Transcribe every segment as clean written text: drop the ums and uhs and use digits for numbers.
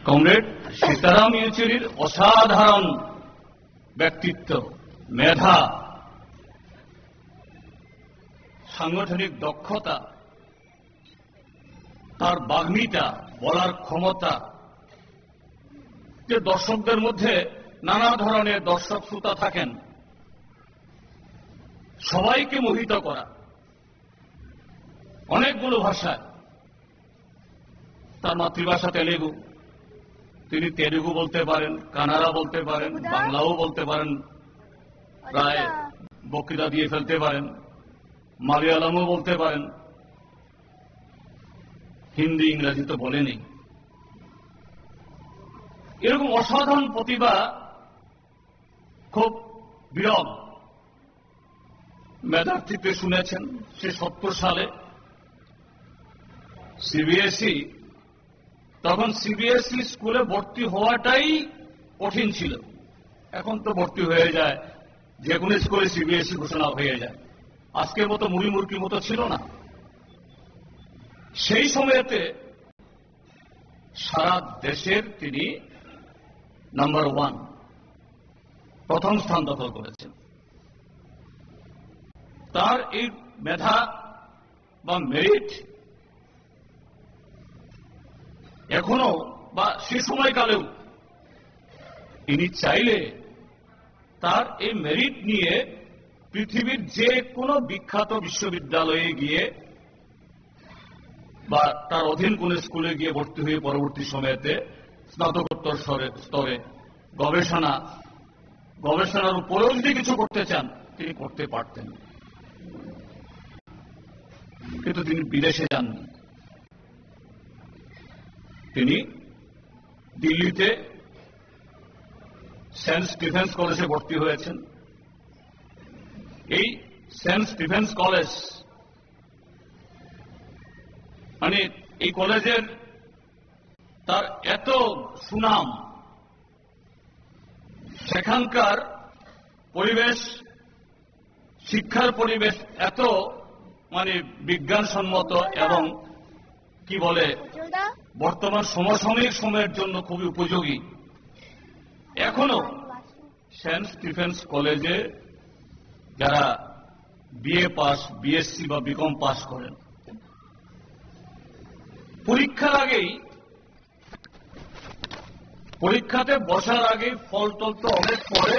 Comrade Sitaram ইয়েচুরির অসাধারণ ব্যক্তিত্ব, মেধা, সাংগঠনিক দক্ষতা, তার বাগ্মিতা, বলার ক্ষমতা, যে দর্শকদের মধ্যে নানা ধরনের দর্শক শ্রোতা থাকেন, সবাইকে মোহিত করা, অনেকগুলো ভাষায়। তার মাতৃভাষা তেলেগু, তিনি তেলুগু বলতে পারেন, কানাড়া বলতে পারেন, বাংলাও বলতে পারেন, প্রায় বক্তৃতা দিয়ে ফেলতে পারেন, মালয়ালমও বলতে পারেন, হিন্দি ইংরেজি তো বলেনি। এরকম অসাধারণ প্রতিভা খুব বিরল। মেধার্থীতে শুনেছেন সে 70 সালে সিবিএসই, তখন সিবিএসই স্কুলে ভর্তি হওয়াটাই কঠিন ছিল। এখন তো ভর্তি হয়ে যায়, যে কোনো স্কুলে সিবিএসই ঘোষণা হয়ে যায়। আজকের মতো মুড়ি মুরগির মতো ছিল না। সেই সময়েতে সারা দেশের তিনি নাম্বার 1, প্রথম স্থান দখল করেছেন। তার এই মেধা বা মেরিট এখনো বা সে সময়কালেও তিনি চাইলে তার এই মেরিট নিয়ে পৃথিবীর যে কোনো বিখ্যাত বিশ্ববিদ্যালয়ে গিয়ে বা তার অধীন কোন স্কুলে গিয়ে ভর্তি হয়ে পরবর্তী সময়েতে স্নাতকোত্তর স্তরে গবেষণার উপরেও যদি কিছু করতে চান তিনি করতে পারতেন, কিন্তু তিনি বিদেশে যাননি। তিনি দিল্লিতে সেন্ট স্টিফেন্স কলেজে ভর্তি হয়েছেন। এই সেন্ট স্টিফেন্স কলেজ মানে এই কলেজের তার এত সুনাম, সেখানকার পরিবেশ, শিক্ষার পরিবেশ এত মানে বিজ্ঞানসম্মত এবং কি বলে বর্তমান সমসাময়িক সময়ের জন্য খুবই উপযোগী। এখনো সেন্ট স্টিফেন্স কলেজে যারা বিএ পাস, বিএসসি বা বিকম পাস করেন, পরীক্ষার আগেই, পরীক্ষাতে বসার আগে, ফল টল তো অনেক পরে,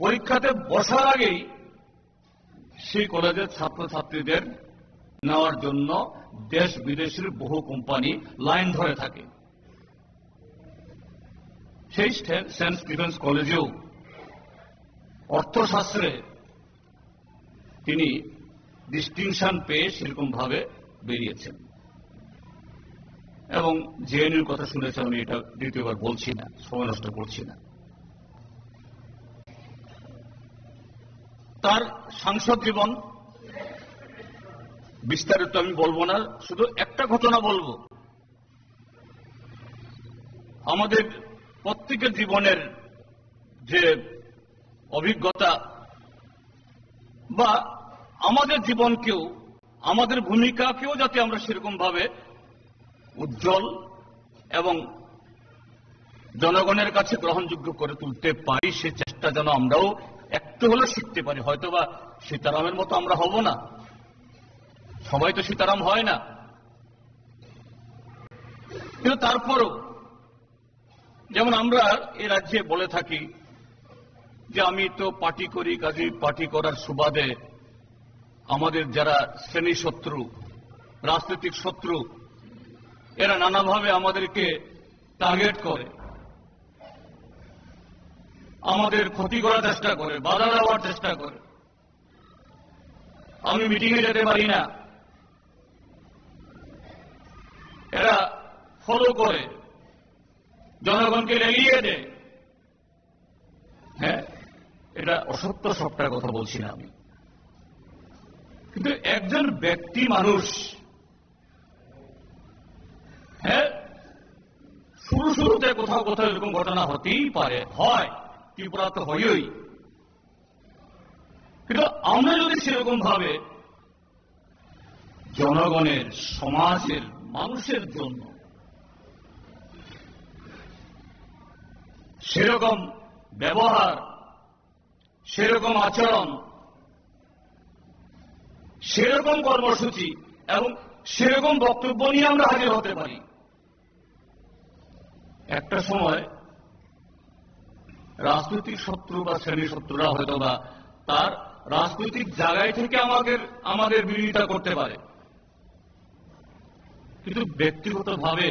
পরীক্ষাতে বসার আগেই সেই কলেজের ছাত্রছাত্রীদের নেওয়ার জন্য দেশ বিদেশের বহু কোম্পানি লাইন ধরে থাকে। সেই সেন্ট স্টিফেন্স কলেজেও অর্থশাস্ত্রে তিনি ডিস্টিংশন পেয়ে সেরকম ভাবে বেরিয়েছেন। এবং জেএনইউর কথা শুনেছে, আমি এটা দ্বিতীয়বার বলছি না, সময় নষ্ট করছি না। তার সাংসদ জীবন বিস্তারিত আমি বলবো না, শুধু একটা ঘটনা বলবো। আমাদের প্রত্যেকের জীবনের যে অভিজ্ঞতা বা আমাদের জীবনকেও, আমাদের ভূমিকাকেও যাতে আমরা সেরকম ভাবে উজ্জ্বল এবং জনগণের কাছে গ্রহণযোগ্য করে তুলতে পারি, সে চেষ্টা যেন আমরাও একটু হলেও শিখতে পারি। হয়তোবা সীতারামের মতো আমরা হব না, সবাই তো সীতারাম হয় না, কিন্তু তারপরও যেমন আমরা এই রাজ্যে বলে থাকি যে আমি তো পার্টি করি, কাজে পার্টি করার সুবাদে আমাদের যারা শ্রেণী শত্রু, রাজনৈতিক শত্রু, এরা নানাভাবে আমাদেরকে টার্গেট করে, আমাদের ক্ষতি করার চেষ্টা করে, বাধা দেওয়ার চেষ্টা করে। আমি মিটিংয়ে যেতে পারি না, এরা ফলো করে, জনগণকে লেলিয়ে দেয়। হ্যাঁ, এটা অসত্য সবটার কথা বলছি না আমি, কিন্তু একজন ব্যক্তি মানুষ, হ্যাঁ, শুরুতে কোথাও কোথাও এরকম ঘটনা হতেই পারে, হয়, ত্রিপুরা তো হয়ই। কিন্তু আমরা যদি সেরকম ভাবে জনগণের, সমাজের, মানুষের জন্য সেরকম ব্যবহার, সেরকম আচরণ, সেরকম কর্মসূচি এবং সেরকম বক্তব্য নিয়ে আমরা হাজির হতে পারি। একটা সময় রাজনৈতিক শত্রু বা শ্রেণী শত্রুরা হয়তো বা তার রাজনৈতিক জায়গায় থেকে আমাদের বিরোধিতা করতে পারে, কিন্তু ব্যক্তিগতভাবে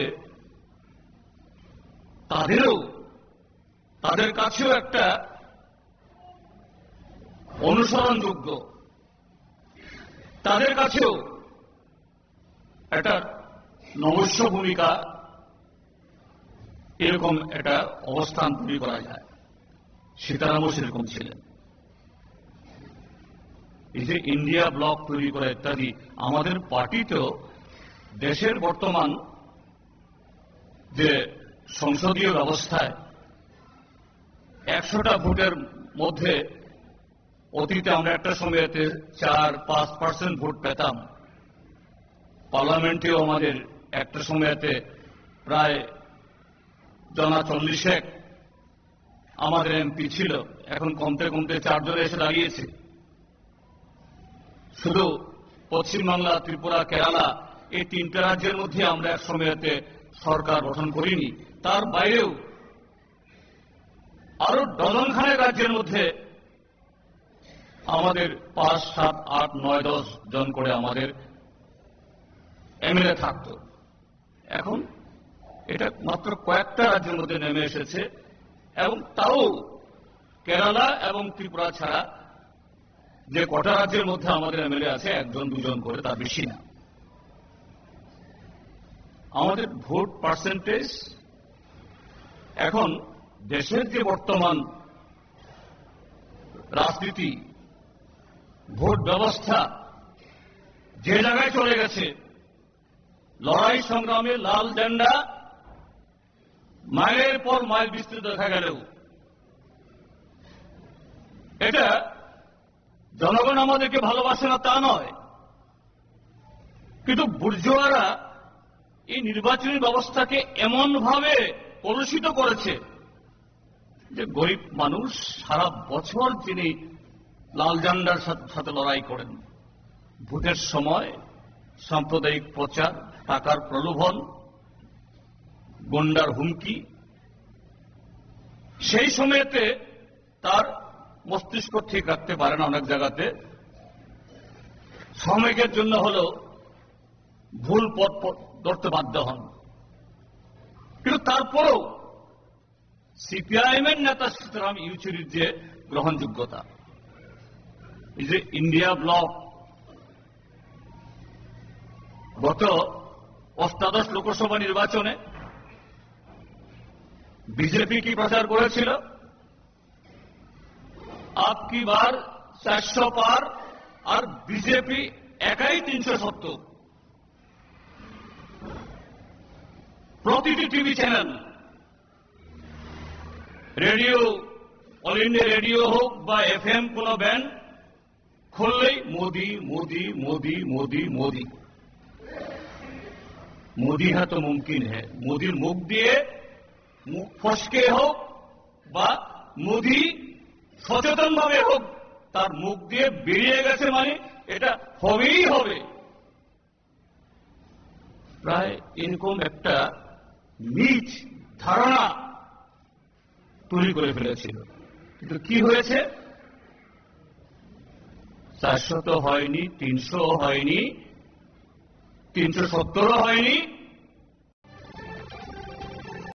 তাদের কাছেও একটা অনুসরণযোগ্য, তাদের কাছেও একটা নমস্য ভূমিকা, এরকম একটা অবস্থান তৈরি করা যায়। সীতারামও সেরকম ছিলেন। এই যে ইন্ডিয়া ব্লক তৈরি করা ইত্যাদি, আমাদের পার্টিতেও দেশের বর্তমান যে সংসদীয় ব্যবস্থায় 100টা ভোটের মধ্যে অতীতে আমরা একটা সময়তে 4-5% ভোট পেতাম। পার্লামেন্টেও আমাদের একটা সময়তে প্রায় 40 আমাদের এমপি ছিল, এখন কমতে কমতে 4 জনে এসে দাঁড়িয়েছে। শুধু পশ্চিমবাংলা, ত্রিপুরা, কেরালা এই 3টে রাজ্যের মধ্যে আমরা এক সময়তে সরকার গঠন করিনি, তার বাইরেও আরো ডজনখানেক রাজ্যের মধ্যে আমাদের 5, 7, 8, 9, 10 জন করে আমাদের এমএলএ থাকত। এখন এটা মাত্র কয়েকটা রাজ্যের মধ্যে নেমে এসেছে, এবং তাও কেরালা এবং ত্রিপুরা ছাড়া যে কটা রাজ্যের মধ্যে আমাদের এমএলএ আছে 1-2 করে, তার বেশি না। আমাদের ভোট পার্সেন্টেজ এখন দেশের যে বর্তমান রাজনীতি, ভোট ব্যবস্থা যে জায়গায় চলে গেছে, লড়াই সংগ্রামে লাল ঝান্ডা মাইলের পর মাইল বিস্তৃত দেখা গেলেও এটা জনগণ আমাদেরকে ভালোবাসে না তা নয়, কিন্তু বুর্জোয়ারা এই নির্বাচনী ব্যবস্থাকে এমনভাবে কলুষিত করেছে যে গরিব মানুষ সারা বছর তিনি লাল ঝান্ডার সাথে লড়াই করেন। ভোটের সময় সাম্প্রদায়িক প্রচার, টাকার প্রলোভন, গুন্ডার হুমকি, সেই সময়তে তার মস্তিষ্ক ঠিক রাখতে পারে না। অনেক জায়গাতে সাময়িকের জন্য হলেও ভুল পথ ধরতে বাধ্য হন, কিন্তু তারপরেও সিপিআইএম এর নেতা সীতারাম ইয়েচুরির যে গ্রহণযোগ্যতা, এই যে ইন্ডিয়া ব্লক গত 18 লোকসভা নির্বাচনে বিজেপি কি প্রচার করেছিল, আপকি বার 400 পার, আর বিজেপি একাই 370। প্রতিটি TV channel, radio, all India radio হোক বা এফএম কোন ব্যান্ড খুললেই মোদি মোদি মোদি মোদি মোদি। মোদি হ্যাঁ তো মুমকিন হ্যাঁ, মোদির মুখ দিয়ে মুখ ফসকে হোক বা মোদি সচেতন ভাবে হোক, তার মুখ দিয়ে বেরিয়ে গেছে মানে এটা হবেই হবে। প্রায় এরকম একটা নিজ ধারণা তৈরি করে ফেলেছিল। কিন্তু কি হয়েছে? 400 তো হয়নি, 300 হয়নি, 370 হয়নি,